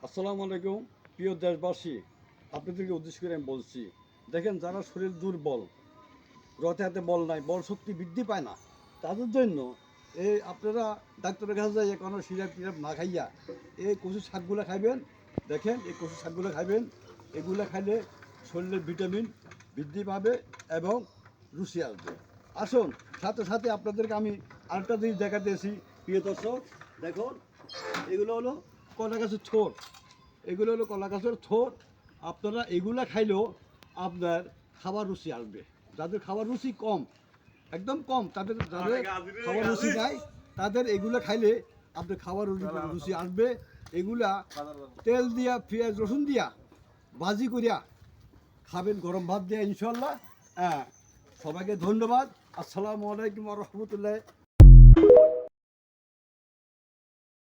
আসসালামু আলাইকুম প্রিয় দেশবাসী, আপনাদেরকে উদ্দেশ্য করে আমি বলছি, দেখেন যারা শরীর দুর্বল, রথে হাতে বল নাই, বল শক্তি বৃদ্ধি পায় না, তাদের জন্য এই আপনারা ডাক্তারের কাছে যাই কোনো সিরাপ টিরাপ না খাইয়া এই কচু শাকগুলো খাইবেন। দেখেন এই কচু শাকগুলো খাইবেন, এগুলো খাইলে শরীরের ভিটামিন বৃদ্ধি পাবে এবং রুচি আসবে। আসুন, সাথে সাথে আপনাদেরকে আমি আরেকটা জিনিস দেখাতেছি প্রিয় দর্শক। দেখুন, এগুলো হলো কলা গাছের ছোট, এগুলো হলো কলা গাছের ছোট। আপনারা এগুলা খাইলেও আপনার খাবার রুচি আসবে। যাদের খাবার রুচি কম, একদম কম, যাদের খাবার রুচি নাই, তাদের এগুলো খাইলে আপনার খাবার রুচি আসবে। এগুলা তেল দিয়া, পেঁয়াজ রসুন দিয়া ভাজি করিয়া খাবেন, গরম ভাত দিয়ে ইনশাল্লাহ। হ্যাঁ, সবাইকে ধন্যবাদ। আসসালামু আলাইকুম রহমতুল্লাহ